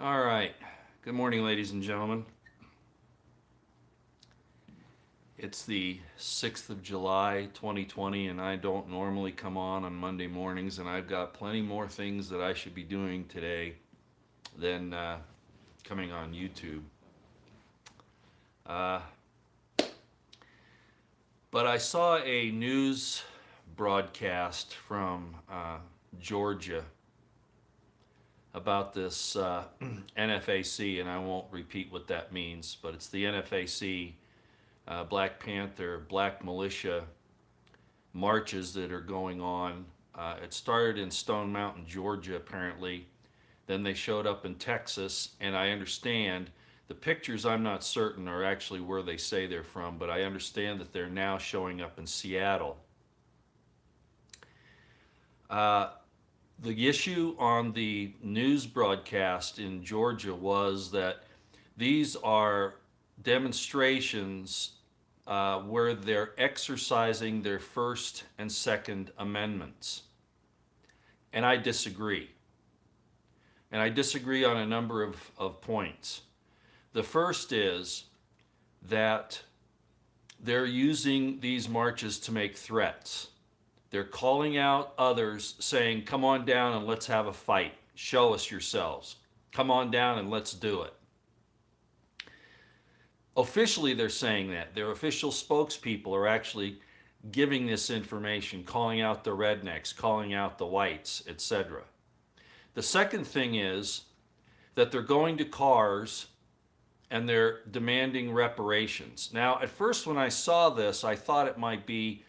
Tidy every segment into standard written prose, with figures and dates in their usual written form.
All right. Good morning, ladies and gentlemen. It's the 6th of July, 2020, and I don't normally come on Monday mornings, and I've got plenty more things that I should be doing today than coming on YouTube. Uh, but I saw a news broadcast from Georgia about this NFAC, and I won't repeat what that means, but it's the NFAC, Black Panther, Black Militia marches that are going on. It started in Stone Mountain, Georgia, apparently. Then they showed up in Texas, and I understand the pictures, I'm not certain, are actually where they say they're from, but I understand that they're now showing up in Seattle. The issue on the news broadcast in Georgia was that these are demonstrations where they're exercising their First and Second Amendments. And I disagree. And I disagree on a number of points. The first is that they're using these marches to make threats. They're calling out others saying, come on down and let's have a fight. Show us yourselves. Come on down and let's do it. Officially, they're saying that. Their official spokespeople are actually giving this information, calling out the rednecks, calling out the whites, etc. The second thing is that they're going to cars and they're demanding reparations. Now, at first when I saw this, I thought it might be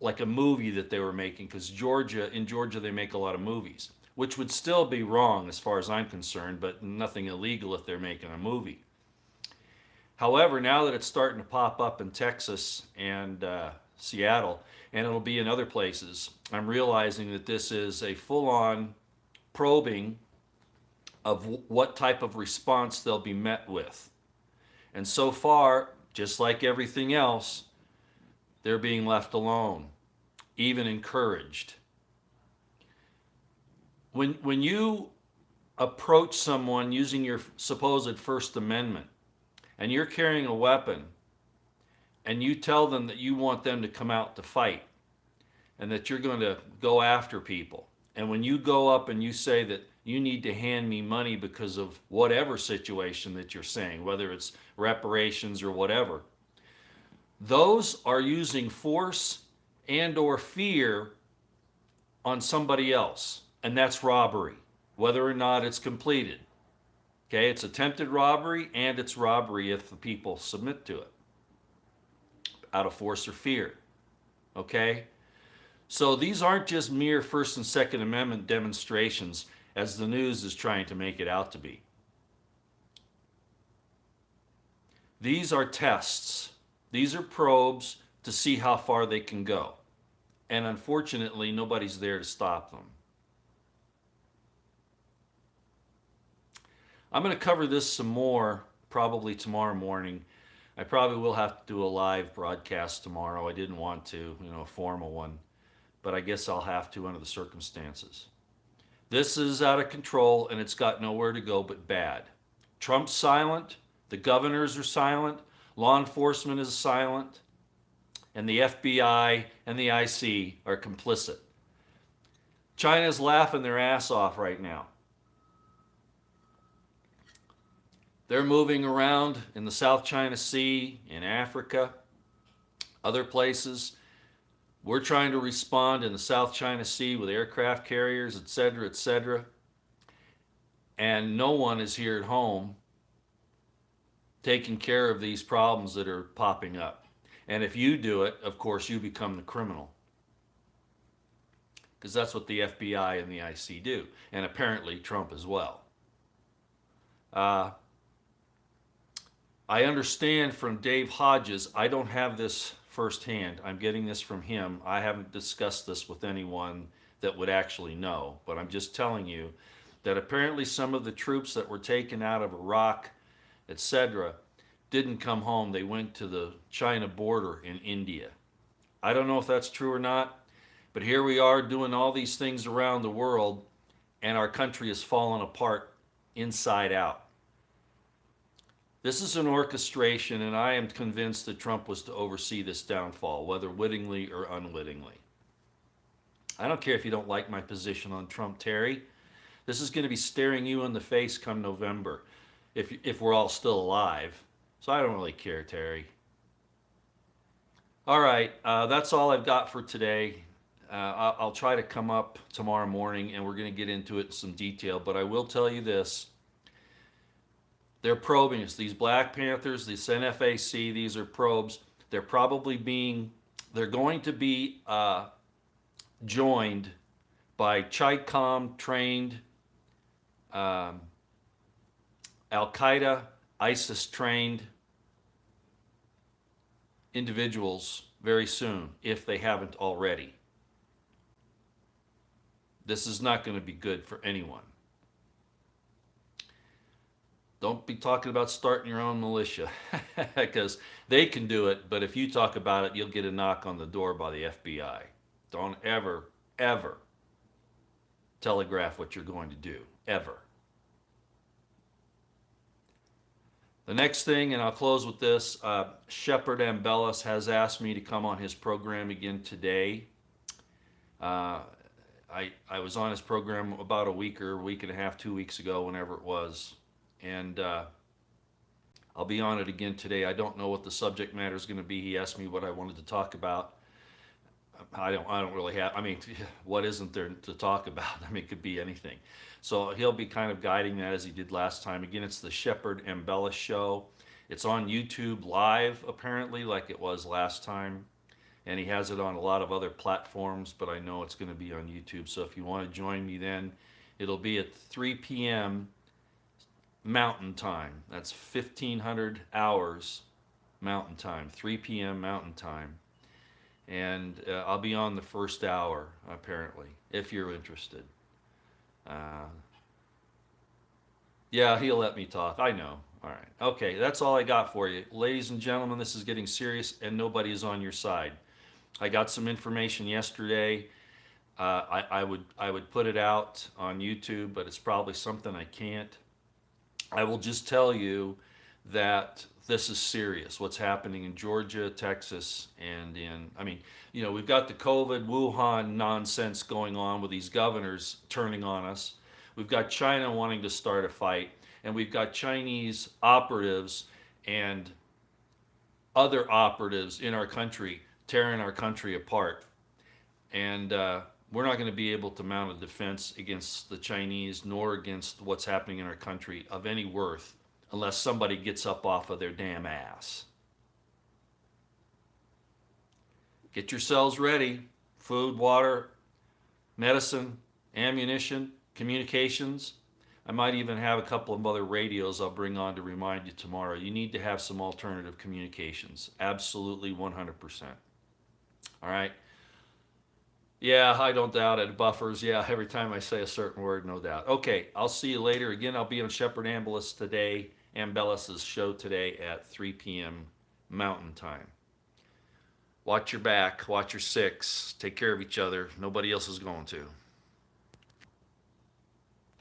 like a movie that they were making, because in Georgia they make a lot of movies, which would still be wrong as far as I'm concerned, but nothing illegal if they're making a movie. However, now that it's starting to pop up in Texas and Seattle, and it'll be in other places, I'm realizing that this is a full-on probing of what type of response they'll be met with. And so far, just like everything else, they're being left alone, even encouraged. When you approach someone using your supposed First Amendment and you're carrying a weapon and you tell them that you want them to come out to fight and that you're going to go after people, and when you go up and you say that you need to hand me money because of whatever situation that you're saying, whether it's reparations or whatever, those are using force and or fear on somebody else, and that's robbery, whether or not it's completed. Okay, it's attempted robbery, and it's robbery if the people submit to it out of force or fear. Okay, so these aren't just mere First and Second Amendment demonstrations as the news is trying to make it out to be. These are tests. These are probes to see how far they can go. And unfortunately, nobody's there to stop them. I'm going to cover this some more probably tomorrow morning. I probably will have to do a live broadcast tomorrow. I didn't want to, a formal one, but I guess I'll have to under the circumstances. This is out of control, and it's got nowhere to go but bad. Trump's silent. The governors are silent. Law enforcement is silent. And the FBI and the IC are complicit. China's laughing their ass off right now. They're moving around in the South China Sea, in Africa, other places. We're trying to respond in the South China Sea with aircraft carriers, etc., etc. And no one is here at home taking care of these problems that are popping up. And if you do it, of course, you become the criminal. Because that's what the FBI and the IC do. And apparently Trump as well. I understand from Dave Hodges, I don't have this firsthand. I'm getting this from him. I haven't discussed this with anyone that would actually know. But I'm just telling you that apparently some of the troops that were taken out of Iraq, etc., didn't come home. They went to the China border in India. I don't know if that's true or not, but here we are doing all these things around the world, and our country has fallen apart inside out. This is an orchestration, and I am convinced that Trump was to oversee this downfall, whether wittingly or unwittingly. I don't care if you don't like my position on Trump, Terry. This is going to be staring you in the face come November, if we're all still alive. So I don't really care, Terry. All right, that's all I've got for today. I'll try to come up tomorrow morning and we're going to get into it in some detail. But I will tell you this. They're probing us. These Black Panthers, this NFAC, these are probes. They're going to be joined by Chi-Com trained Al Qaeda, ISIS trained individuals very soon, if they haven't already. This is not going to be good for anyone. Don't be talking about starting your own militia because they can do it, but if you talk about it, you'll get a knock on the door by the FBI. Don't ever, ever telegraph what you're going to do, ever. The next thing, and I'll close with this, Shepard Ambellis has asked me to come on his program again today. I was on his program about a week and a half, 2 weeks ago, whenever it was. And I'll be on it again today. I don't know what the subject matter is going to be. He asked me what I wanted to talk about. I don't really have, what isn't there to talk about? It could be anything. So he'll be kind of guiding that as he did last time. Again, it's the Shepard Ambellis Show. It's on YouTube live, apparently, like it was last time. And he has it on a lot of other platforms, but I know it's going to be on YouTube. So if you want to join me then, it'll be at 3 p.m. Mountain Time. That's 1500 hours Mountain Time, 3 p.m. Mountain Time. And I'll be on the first hour, apparently, if you're interested. Yeah, he'll let me talk. I know. All right. Okay, that's all I got for you. Ladies and gentlemen, this is getting serious and nobody is on your side. I got some information yesterday. I would put it out on YouTube, but it's probably something I can't. I will just tell you that this is serious. What's happening in Georgia, Texas, and we've got the COVID Wuhan nonsense going on with these governors turning on us. We've got China wanting to start a fight, and we've got Chinese operatives and other operatives in our country tearing our country apart. And we're not going to be able to mount a defense against the Chinese nor against what's happening in our country of any worth unless somebody gets up off of their damn ass. Get yourselves ready. Food, water, medicine, ammunition, communications. I might even have a couple of other radios I'll bring on to remind you tomorrow. You need to have some alternative communications. Absolutely 100%. All right? Yeah, I don't doubt it. Buffers, yeah, every time I say a certain word, no doubt. Okay, I'll see you later. Again, I'll be on Shepard Ambellis today, Ambellis' show today at 3 p.m. Mountain Time. Watch your back, watch your six, take care of each other. Nobody else is going to.